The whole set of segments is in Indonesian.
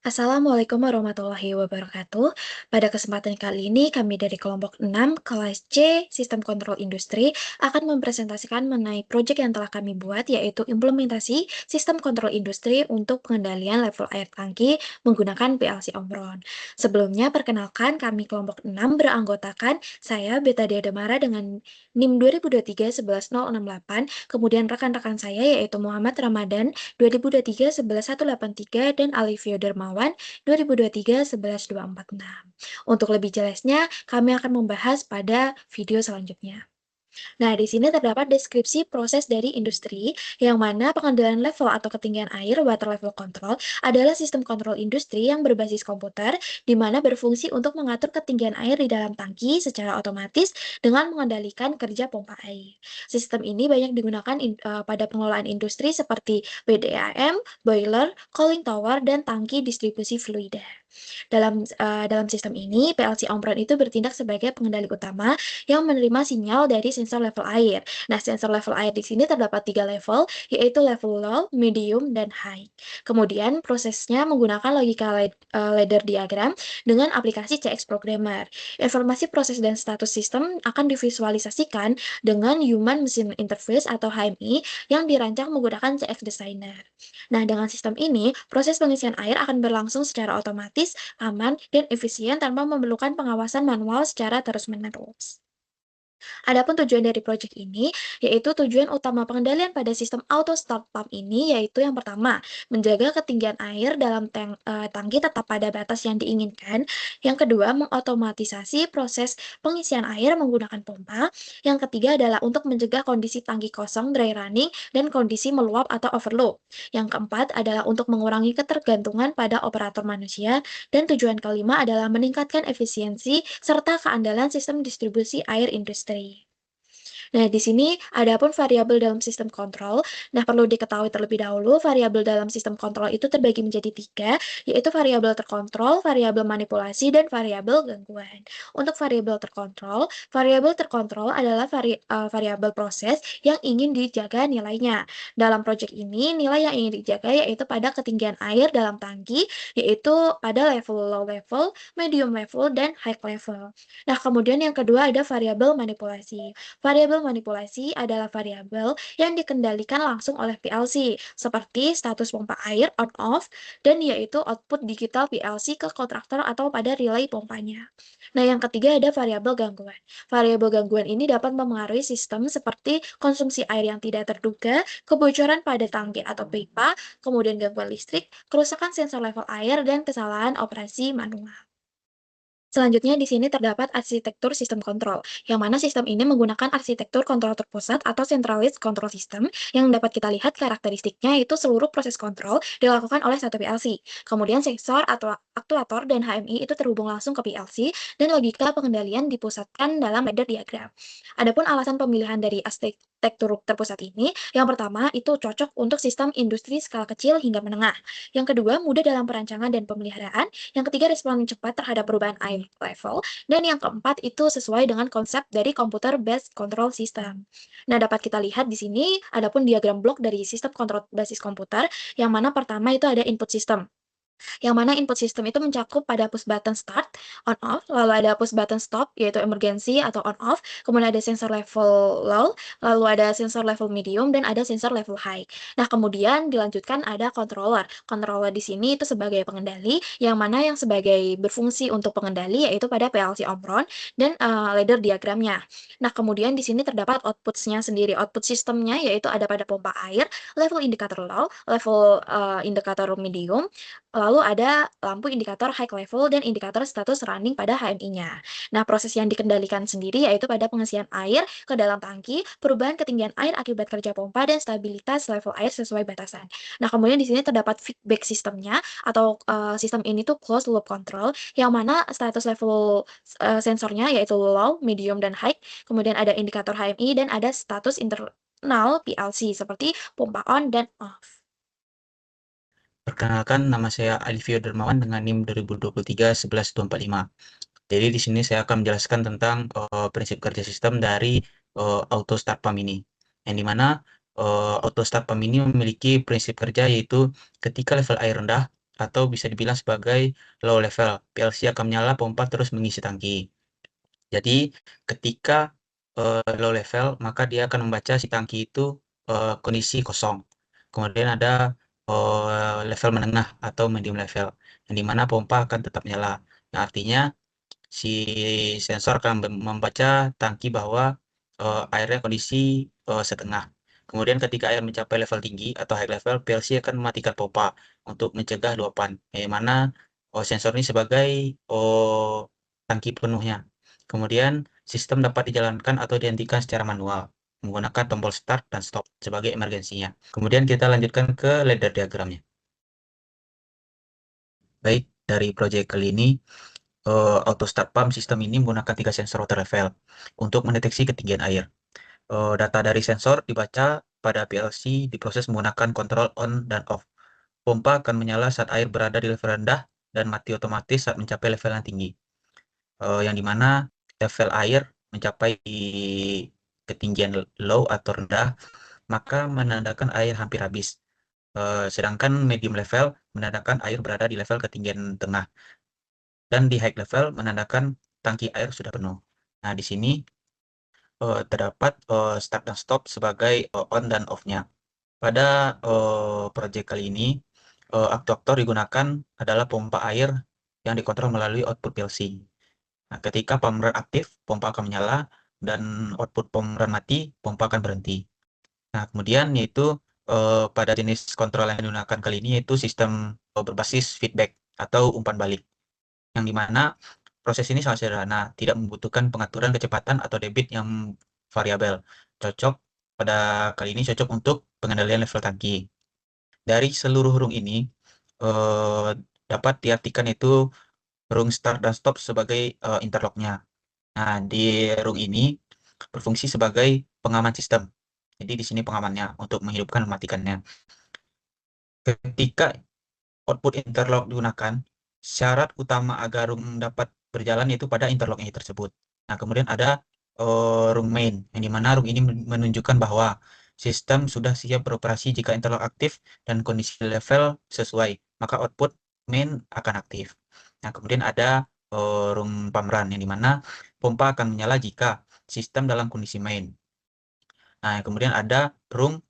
Assalamualaikum warahmatullahi wabarakatuh. Pada kesempatan kali ini, kami dari kelompok 6 kelas C Sistem Kontrol Industri akan mempresentasikan mengenai proyek yang telah kami buat, yaitu implementasi sistem kontrol industri untuk pengendalian level air tangki menggunakan PLC Omron. Sebelumnya, perkenalkan kami kelompok 6 beranggotakan saya Beta Diademara dengan NIM 2023-11068, kemudian rekan-rekan saya yaitu Muhammad Ramadan 2023-11183 dan Alivio Dermawan 2023-11246. Untuk lebih jelasnya, kami akan membahas pada video selanjutnya. Nah, di sini terdapat deskripsi proses dari industri, yang mana pengendalian level atau ketinggian air water level control adalah sistem kontrol industri yang berbasis komputer, di mana berfungsi untuk mengatur ketinggian air di dalam tangki secara otomatis dengan mengendalikan kerja pompa air. Sistem ini banyak digunakan pada pengelolaan industri seperti PDAM, boiler, cooling tower, dan tangki distribusi fluida. Dalam sistem ini, PLC Omron itu bertindak sebagai pengendali utama yang menerima sinyal dari sensor level air. Nah, sensor level air di sini terdapat 3 level, yaitu level low, medium, dan high. Kemudian prosesnya menggunakan logika ladder diagram dengan aplikasi CX Programmer. Informasi proses dan status sistem akan divisualisasikan dengan Human Machine Interface atau HMI yang dirancang menggunakan CX Designer. Nah, dengan sistem ini, proses pengisian air akan berlangsung secara otomatis, aman, dan efisien tanpa memerlukan pengawasan manual secara terus-menerus. Adapun tujuan dari proyek ini, yaitu tujuan utama pengendalian pada sistem auto start pump ini, yaitu yang pertama, menjaga ketinggian air dalam tangki tetap pada batas yang diinginkan. Yang kedua, mengotomatisasi proses pengisian air menggunakan pompa. Yang ketiga adalah untuk mencegah kondisi tangki kosong, dry running, dan kondisi meluap atau overload. Yang keempat adalah untuk mengurangi ketergantungan pada operator manusia. Dan tujuan kelima adalah meningkatkan efisiensi serta keandalan sistem distribusi air industri. Nah, di sini ada pun variabel dalam sistem kontrol. Nah, perlu diketahui terlebih dahulu, variabel dalam sistem kontrol itu terbagi menjadi 3, yaitu variabel terkontrol, variabel manipulasi, dan variabel gangguan. Untuk variabel terkontrol adalah variabel proses yang ingin dijaga nilainya. Dalam proyek ini, nilai yang ingin dijaga yaitu pada ketinggian air dalam tangki, yaitu pada level low level, medium level, dan high level. Nah, kemudian yang kedua ada variabel manipulasi. Variabel manipulasi adalah variabel yang dikendalikan langsung oleh PLC, seperti status pompa air on-off, dan yaitu output digital PLC ke kontraktor atau pada relay pompanya. Nah, yang ketiga ada variabel gangguan. Variabel gangguan ini dapat mempengaruhi sistem seperti konsumsi air yang tidak terduga, kebocoran pada tangki atau pipa, kemudian gangguan listrik, kerusakan sensor level air, dan kesalahan operasi manual. Selanjutnya di sini terdapat arsitektur sistem kontrol, yang mana sistem ini menggunakan arsitektur kontrol terpusat atau centralized control system, yang dapat kita lihat karakteristiknya itu seluruh proses kontrol dilakukan oleh satu PLC. Kemudian sensor atau aktuator dan HMI itu terhubung langsung ke PLC, dan logika pengendalian dipusatkan dalam ladder diagram. Adapun alasan pemilihan dari arsitektur terpusat ini, yang pertama itu cocok untuk sistem industri skala kecil hingga menengah. Yang kedua, mudah dalam perancangan dan pemeliharaan. Yang ketiga, respon cepat terhadap perubahan air level. Dan yang keempat, itu sesuai dengan konsep dari computer based control system. Nah, dapat kita lihat di sini, adapun diagram blok dari sistem kontrol basis komputer, yang mana pertama itu ada input system, yang mana input system itu mencakup pada push button start, on off, lalu ada push button stop, yaitu emergency atau on off, kemudian ada sensor level low, lalu ada sensor level medium, dan ada sensor level high. Nah, kemudian dilanjutkan ada controller. Controller di sini itu sebagai pengendali, yang mana yang sebagai berfungsi untuk pengendali yaitu pada PLC Omron dan ladder diagramnya. Nah, kemudian di sini terdapat outputs-nya sendiri. Output sistemnya yaitu ada pada pompa air, level indikator low, level indikator medium, lalu ada lampu indikator high level dan indikator status running pada HMI-nya. Nah, proses yang dikendalikan sendiri yaitu pada pengisian air ke dalam tangki, perubahan ketinggian air akibat kerja pompa, dan stabilitas level air sesuai batasan. Nah, kemudian di sini terdapat feedback sistemnya atau sistem ini tuh closed loop control, yang mana status level sensornya yaitu low, medium, dan high. Kemudian ada indikator HMI dan ada status internal PLC seperti pompa on dan off. Perkenalkan, nama saya Alivio Dermawan dengan NIM 2023-11245. Jadi di sini saya akan menjelaskan tentang prinsip kerja sistem dari auto start pump ini. Yang dimana auto start pump ini memiliki prinsip kerja yaitu ketika level air rendah, atau bisa dibilang sebagai low level. PLC akan menyala, pompa terus mengisi tangki. Jadi ketika low level, maka dia akan membaca si tangki itu kondisi kosong. Kemudian ada level menengah atau medium level, yang dimana pompa akan tetap nyala. Nah, artinya si sensor akan membaca tangki bahwa airnya kondisi setengah. Kemudian ketika air mencapai level tinggi atau high level, PLC akan mematikan pompa untuk mencegah luapan, yang mana sensor ini sebagai tangki penuhnya. Kemudian sistem dapat dijalankan atau dihentikan secara manual menggunakan tombol start dan stop sebagai emergensinya. Kemudian kita lanjutkan ke ladder diagramnya. Baik, dari proyek kali ini auto start pump sistem ini menggunakan 3 sensor water level untuk mendeteksi ketinggian air. Data dari sensor dibaca pada PLC, diproses menggunakan kontrol on dan off. Pompa akan menyala saat air berada di level rendah dan mati otomatis saat mencapai level yang tinggi. Yang dimana level air mencapai di ketinggian low atau rendah, maka menandakan air hampir habis. Sedangkan medium level menandakan air berada di level ketinggian tengah. Dan di high level menandakan tangki air sudah penuh. Nah, di sini terdapat start dan stop sebagai on dan off-nya. Pada proyek kali ini, aktuator digunakan adalah pompa air yang dikontrol melalui output PLC. Nah, ketika pump run aktif, pompa akan menyala, dan output pump run mati, pompa akan berhenti. Nah, kemudian yaitu pada jenis kontrol yang digunakan kali ini yaitu sistem berbasis feedback atau umpan balik, yang dimana proses ini sangat sederhana, tidak membutuhkan pengaturan kecepatan atau debit yang variabel. Cocok pada kali ini cocok untuk pengendalian level tangki. Dari seluruh rung ini eh, dapat diartikan itu rung start dan stop sebagai interlocknya. Nah, di rung ini berfungsi sebagai pengaman sistem. Jadi di sini pengamannya untuk menghidupkan dan mematikannya. Ketika output interlock digunakan, syarat utama agar rung dapat berjalan yaitu pada interlock ini tersebut. Nah, kemudian ada rung main, yang dimana rung ini menunjukkan bahwa sistem sudah siap beroperasi jika interlock aktif dan kondisi level sesuai, maka output main akan aktif. Nah, kemudian ada rung pump run, yang dimana pompa akan menyala jika sistem dalam kondisi main. Nah, kemudian ada rung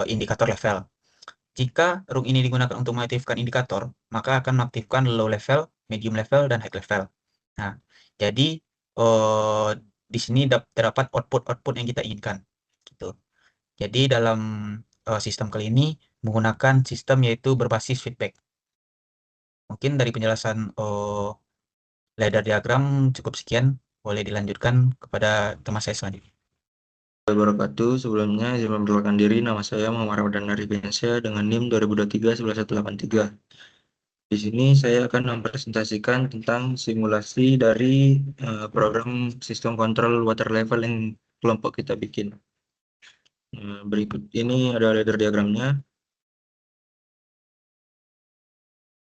indikator level. Jika rung ini digunakan untuk mengaktifkan indikator, maka akan mengaktifkan low level, medium level, dan high level. Nah, jadi eh, di sini terdapat output-output yang kita inginkan. Gitu. Jadi dalam sistem kali ini menggunakan sistem yaitu berbasis feedback. Mungkin dari penjelasan ladder diagram cukup sekian. Boleh dilanjutkan kepada teman saya selanjutnya. Wabarakatuh. Sebelumnya izin memperkenalkan diri, nama saya Muhammad Ramadan Arifensyah dengan NIM 2023-11183. Di sini saya akan mempresentasikan tentang simulasi dari program sistem kontrol water level yang kelompok kita bikin. Berikut ini ada ladder diagramnya.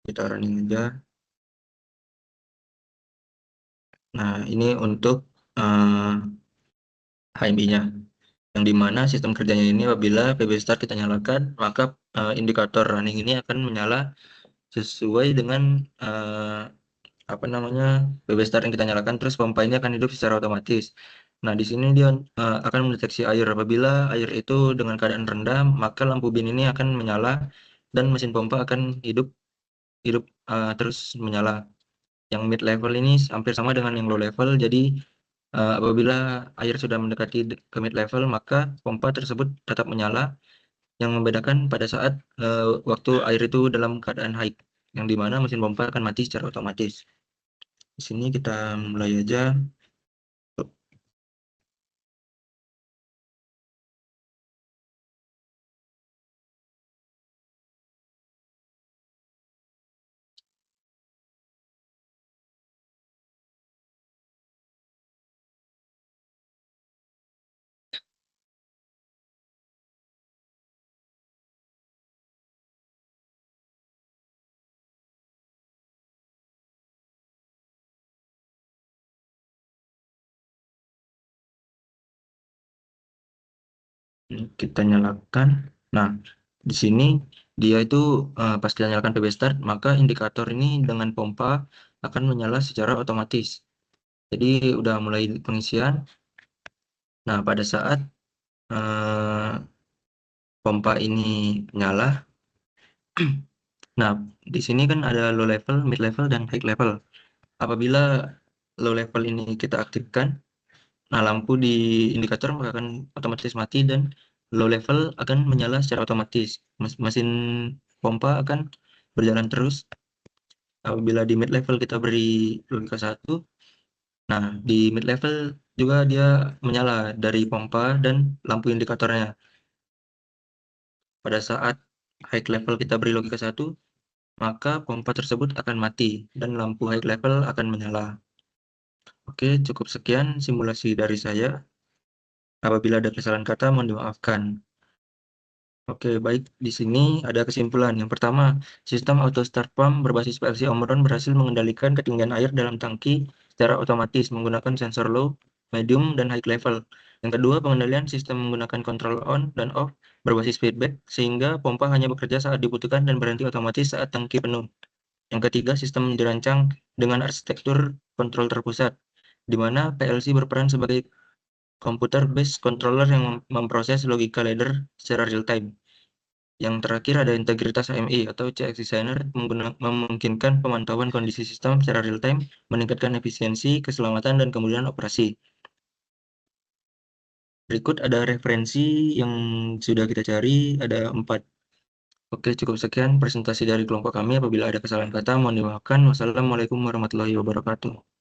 Kita running aja. Nah, ini untuk HMI-nya. Yang dimana sistem kerjanya ini apabila PB start kita nyalakan, maka indikator running ini akan menyala sesuai dengan apa namanya PB start yang kita nyalakan, terus pompa ini akan hidup secara otomatis. Nah, di sini dia akan mendeteksi air. Apabila air itu dengan keadaan rendah, maka lampu bin ini akan menyala dan mesin pompa akan hidup hidup terus menyala. Yang mid level ini hampir sama dengan yang low level. Jadi apabila air sudah mendekati ke mid level, maka pompa tersebut tetap menyala. Yang membedakan pada saat waktu air itu dalam keadaan high, yang dimana mesin pompa akan mati secara otomatis. Di sini kita mulai aja. Kita nyalakan. Nah, Di sini dia itu pas kita nyalakan PB Start, maka indikator ini dengan pompa akan menyala secara otomatis. Jadi udah mulai pengisian. Nah, pada saat pompa ini nyala, nah di sini kan ada low level, mid level, dan high level. Apabila low level ini kita aktifkan, nah lampu di indikator maka akan otomatis mati dan low level akan menyala secara otomatis. Mesin pompa akan berjalan terus. Apabila di mid level kita beri logika 1, nah di mid level juga dia menyala dari pompa dan lampu indikatornya. Pada saat high level kita beri logika 1, maka pompa tersebut akan mati dan lampu high level akan menyala. Oke, cukup sekian simulasi dari saya. Apabila ada kesalahan kata, mohon dimaafkan. Oke, baik. Di sini ada kesimpulan. Yang pertama, sistem auto start pump berbasis PLC Omron berhasil mengendalikan ketinggian air dalam tangki secara otomatis menggunakan sensor low, medium, dan high level. Yang kedua, pengendalian sistem menggunakan kontrol on dan off berbasis feedback sehingga pompa hanya bekerja saat dibutuhkan dan berhenti otomatis saat tangki penuh. Yang ketiga, sistem dirancang dengan arsitektur kontrol terpusat, di mana PLC berperan sebagai komputer based controller yang memproses logika ladder secara real time. Yang terakhir ada integritas AMI atau CX Designer memungkinkan pemantauan kondisi sistem secara real time, meningkatkan efisiensi, keselamatan, dan kemudahan operasi. Berikut ada referensi yang sudah kita cari, ada 4. Oke, cukup sekian presentasi dari kelompok kami. Apabila ada kesalahan kata, mohon dimaafkan. Wassalamualaikum warahmatullahi wabarakatuh.